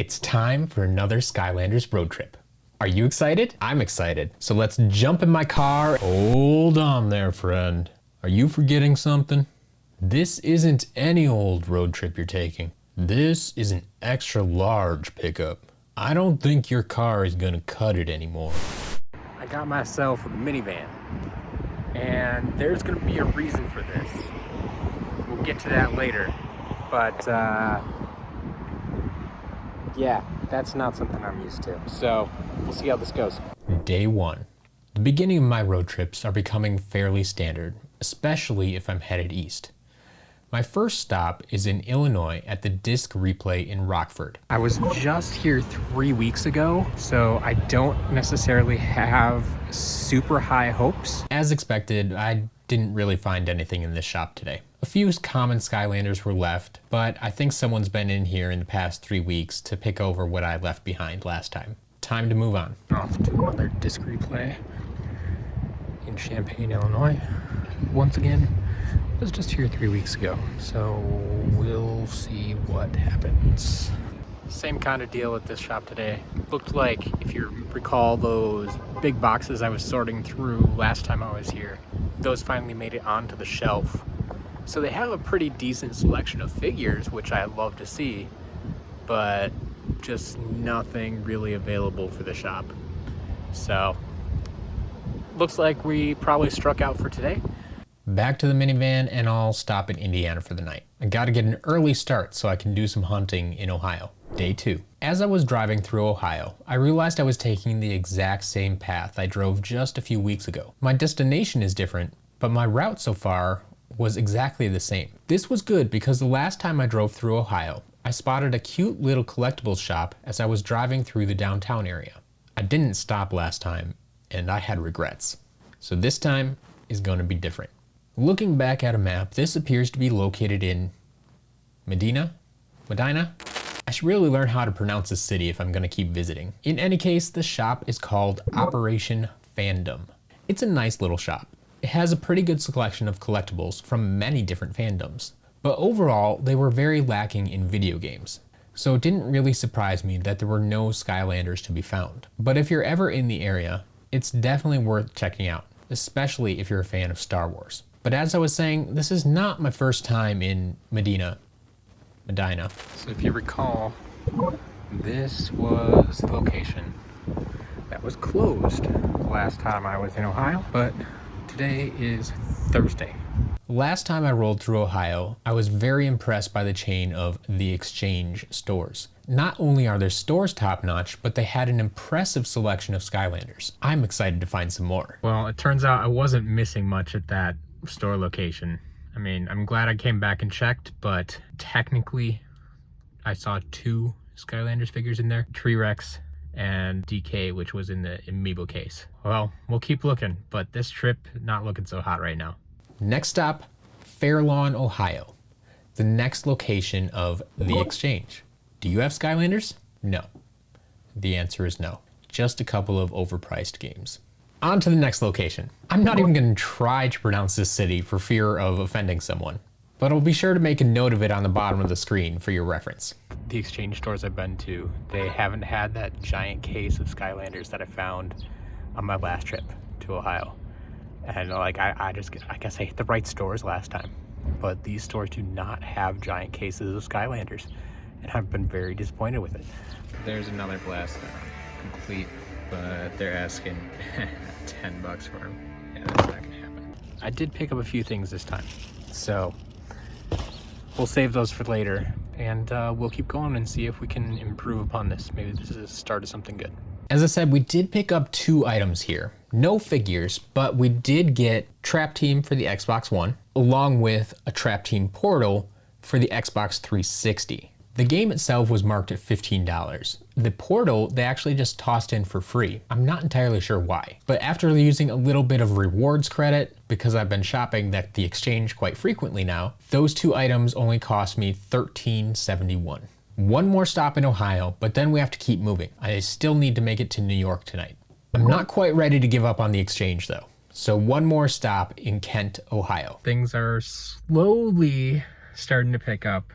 It's time for another Skylanders road trip. Are you excited? I'm excited. So let's jump in my car. Hold on there, friend. Are you forgetting something? This isn't any old road trip you're taking. This is an extra large pickup. I don't think your car is gonna cut it anymore. I got myself a minivan, and there's gonna be a reason for this. We'll get to that later, but yeah, that's not something I'm used to. So we'll see how this goes. Day one. The beginning of my road trips are becoming fairly standard, especially if I'm headed east. My first stop is in Illinois at the Disc Replay in Rockford. I was just here 3 weeks ago, so I don't necessarily have super high hopes. As expected, I didn't really find anything in this shop today. A few common Skylanders were left, but I think someone's been in here in the past 3 weeks to pick over what I left behind last time. Time to move on. Off to another Disc Replay in Champaign, Illinois. Once again, I was just here 3 weeks ago, so we'll see what happens. Same kind of deal at this shop today. Looked like, if you recall those big boxes I was sorting through last time I was here, those finally made it onto the shelf. So they have a pretty decent selection of figures, which I love to see, but just nothing really available for the shop. So looks like we probably struck out for today. Back to the minivan, and I'll stop in Indiana for the night. I gotta get an early start so I can do some hunting in Ohio. Day two. As I was driving through Ohio, I realized I was taking the exact same path I drove just a few weeks ago. My destination is different, but my route so far was exactly the same. This was good because the last time I drove through Ohio, I spotted a cute little collectibles shop as I was driving through the downtown area. I didn't stop last time, and I had regrets. So this time is going to be different. Looking back at a map, this appears to be located in Medina? I should really learn how to pronounce this city if I'm going to keep visiting. In any case, the shop is called Operation Fandom. It's a nice little shop. It has a pretty good selection of collectibles from many different fandoms, but overall they were very lacking in video games. So it didn't really surprise me that there were no Skylanders to be found. But if you're ever in the area, it's definitely worth checking out, especially if you're a fan of Star Wars. But as I was saying, this is not my first time in Medina. So if you recall, this was the location that was closed last time I was in Ohio, but today is Thursday. Last time I rolled through Ohio, I was very impressed by the chain of The Exchange stores. Not only are their stores top-notch, but they had an impressive selection of Skylanders. I'm excited to find some more. Well, it turns out I wasn't missing much at that store location. I mean, I'm glad I came back and checked, but technically I saw 2 Skylanders figures in there, T-Rex and DK, which was in the amiibo case. Well, we'll keep looking, but this trip not looking so hot right now. Next stop, Fairlawn, Ohio, the next location of The Exchange. Do you have Skylanders? No. The answer is no. Just a couple of overpriced games. On to the next location. I'm not even going to try to pronounce this city for fear of offending someone, but I'll be sure to make a note of it on the bottom of the screen for your reference. The Exchange stores I've been to, they haven't had that giant case of Skylanders that I found on my last trip to Ohio. And like, I guess I hit the right stores last time, but these stores do not have giant cases of Skylanders, and I've been very disappointed with it. There's another blast complete, but they're asking $10 for them. Yeah, that's not gonna happen. I did pick up a few things this time, so we'll save those for later, and we'll keep going and see if we can improve upon this. Maybe this is the start of something good. As I said, we did pick up 2 items here. No figures, but we did get Trap Team for the Xbox One, along with a Trap Team Portal for the Xbox 360. The game itself was marked at $15. The Portal, they actually just tossed in for free. I'm not entirely sure why, but after using a little bit of rewards credit, because I've been shopping at the Exchange quite frequently now, those 2 items only cost me $13.71. One more stop in Ohio, but then we have to keep moving. I still need to make it to New York tonight. I'm not quite ready to give up on the Exchange though. So one more stop in Kent, Ohio. Things are slowly starting to pick up.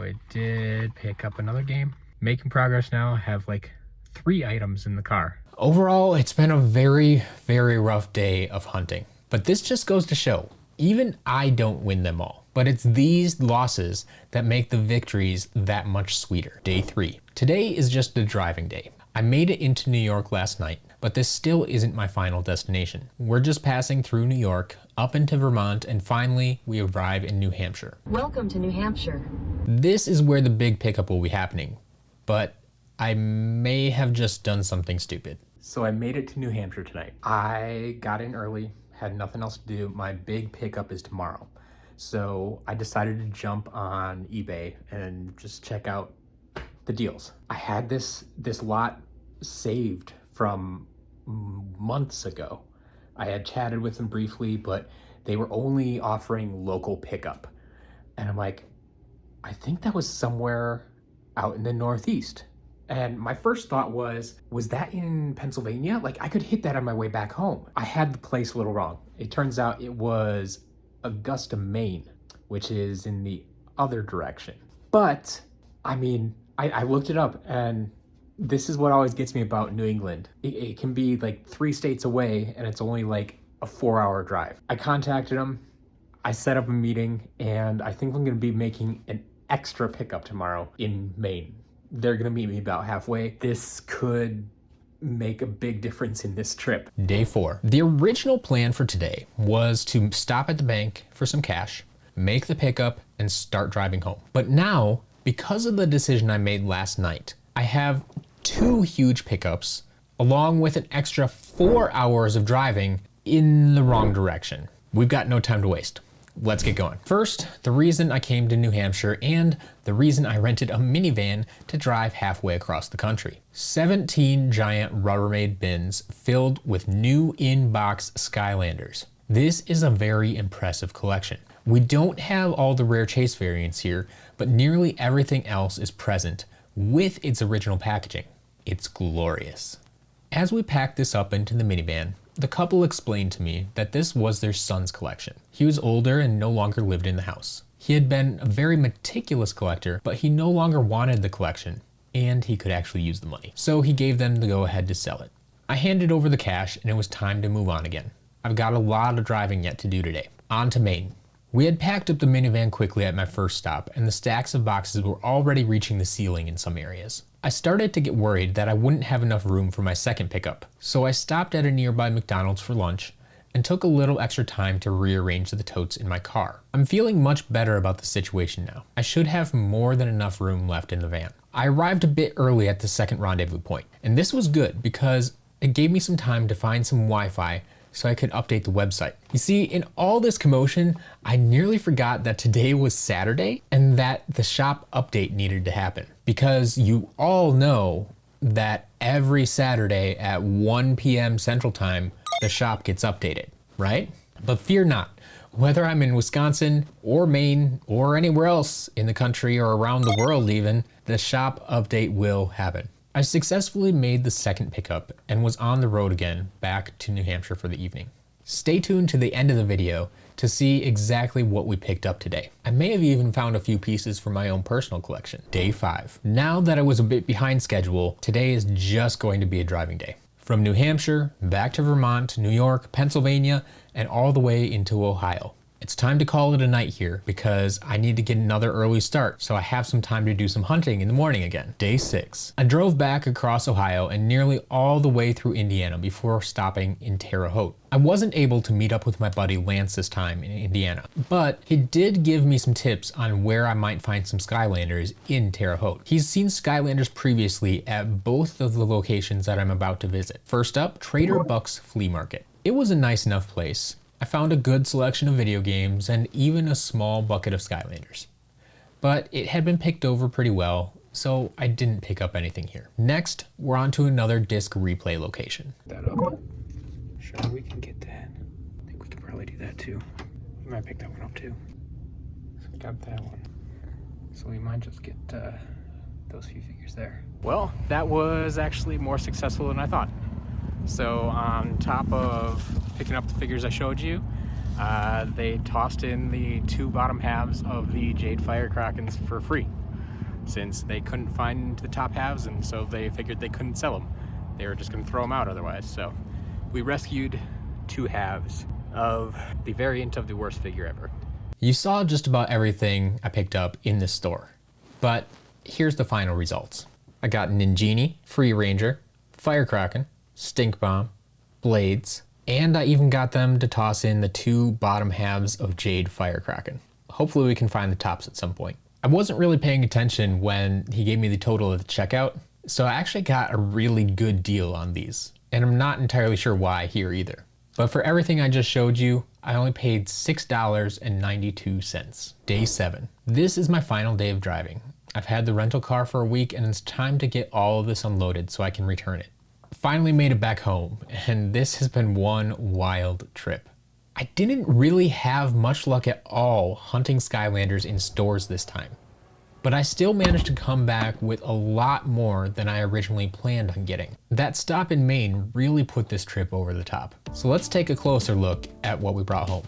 We did pick up another game. Making progress now. I have like 3 items in the car. Overall, it's been a very, very rough day of hunting. But this just goes to show, even I don't win them all. But it's these losses that make the victories that much sweeter. Day 3. Today is just a driving day. I made it into New York last night, but this still isn't my final destination. We're just passing through New York, up into Vermont, and finally we arrive in New Hampshire. Welcome to New Hampshire. This is where the big pickup will be happening, but I may have just done something stupid. So I made it to New Hampshire tonight. I got in early, had nothing else to do. My big pickup is tomorrow. So I decided to jump on eBay and just check out the deals. I had this lot saved from months ago. I had chatted with them briefly, but they were only offering local pickup. And I'm like, I think that was somewhere out in the Northeast. And my first thought was that in Pennsylvania? Like, I could hit that on my way back home. I had the place a little wrong. It turns out it was Augusta, Maine, which is in the other direction. But, I mean, I looked it up, and this is what always gets me about New England. It can be like 3 states away, and it's only like a 4-hour drive. I contacted them, I set up a meeting, and I think I'm gonna be making an extra pickup tomorrow in Maine. They're gonna meet me about halfway. This could make a big difference in this trip. Day 4. The original plan for today was to stop at the bank for some cash, make the pickup, and start driving home. But now, because of the decision I made last night, I have 2 huge pickups along with an extra 4 hours of driving in the wrong direction. We've got no time to waste. Let's get going. First, the reason I came to New Hampshire and the reason I rented a minivan to drive halfway across the country. 17 giant Rubbermaid bins filled with new in-box Skylanders. This is a very impressive collection. We don't have all the rare chase variants here, but nearly everything else is present with its original packaging. It's glorious. As we packed this up into the minivan, the couple explained to me that this was their son's collection. He was older and no longer lived in the house. He had been a very meticulous collector, but he no longer wanted the collection, and he could actually use the money. So he gave them the go-ahead to sell it. I handed over the cash, and it was time to move on again. I've got a lot of driving yet to do today. On to Maine. We had packed up the minivan quickly at my first stop, and the stacks of boxes were already reaching the ceiling in some areas. I started to get worried that I wouldn't have enough room for my second pickup, so I stopped at a nearby McDonald's for lunch and took a little extra time to rearrange the totes in my car. I'm feeling much better about the situation now. I should have more than enough room left in the van. I arrived a bit early at the second rendezvous point, and this was good because it gave me some time to find some Wi-Fi so I could update the website. You see, in all this commotion, I nearly forgot that today was Saturday and that the shop update needed to happen. Because you all know that every Saturday at 1 p.m. Central Time, the shop gets updated, right? But fear not. Whether I'm in Wisconsin or Maine or anywhere else in the country or around the world even, the shop update will happen. I successfully made the second pickup and was on the road again back to New Hampshire for the evening. Stay tuned to the end of the video to see exactly what we picked up today. I may have even found a few pieces for my own personal collection. Day 5. Now that I was a bit behind schedule, today is just going to be a driving day. From New Hampshire, back to Vermont, New York, Pennsylvania, and all the way into Ohio. It's time to call it a night here because I need to get another early start so I have some time to do some hunting in the morning again. Day 6. I drove back across Ohio and nearly all the way through Indiana before stopping in Terre Haute. I wasn't able to meet up with my buddy Lance this time in Indiana, but he did give me some tips on where I might find some Skylanders in Terre Haute. He's seen Skylanders previously at both of the locations that I'm about to visit. First up, Trader Buck's Flea Market. It was a nice enough place. I found a good selection of video games and even a small bucket of Skylanders. But it had been picked over pretty well, so I didn't pick up anything here. Next, we're on to another disc replay location. That up. Sure, we can get that. I think we could probably do that too. We might pick that one up too. So we got that one. So we might just get those few figures there. Well, that was actually more successful than I thought. So on top of picking up the figures I showed you, they tossed in the 2 bottom halves of the Jade Firecrackens for free. since they couldn't find the top halves, and so they figured they couldn't sell them. They were just going to throw them out otherwise. So we rescued 2 halves of the variant of the worst figure ever. You saw just about everything I picked up in this store, but here's the final results. I got Ninjini, Free Ranger, Firecracken, Stink Bomb, Blades, and I even got them to toss in the 2 bottom halves of Jade Firecracken. Hopefully we can find the tops at some point. I wasn't really paying attention when he gave me the total at the checkout, so I actually got a really good deal on these, and I'm not entirely sure why here either. But for everything I just showed you, I only paid $6.92. Day 7. This is my final day of driving. I've had the rental car for a week and it's time to get all of this unloaded so I can return it. Finally made it back home, and this has been one wild trip. I didn't really have much luck at all hunting Skylanders in stores this time, but I still managed to come back with a lot more than I originally planned on getting. That stop in Maine really put this trip over the top. So let's take a closer look at what we brought home.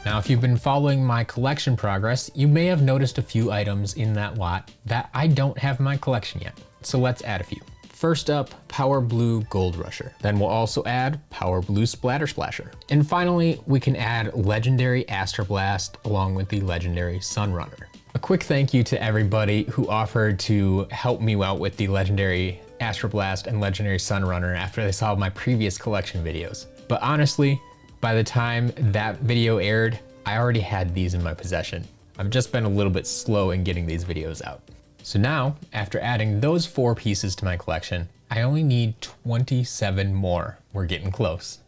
Now, if you've been following my collection progress, you may have noticed a few items in that lot that I don't have in my collection yet. So let's add a few. First up, Power Blue Gold Rusher. Then we'll also add Power Blue Splatter Splasher. And finally, we can add Legendary Astro Blast along with the Legendary Sunrunner. A quick thank you to everybody who offered to help me out with the legendary Astroblast and legendary Sunrunner after they saw my previous collection videos. But honestly, by the time that video aired, I already had these in my possession. I've just been a little bit slow in getting these videos out. So now, after adding those 4 pieces to my collection, I only need 27 more. We're getting close.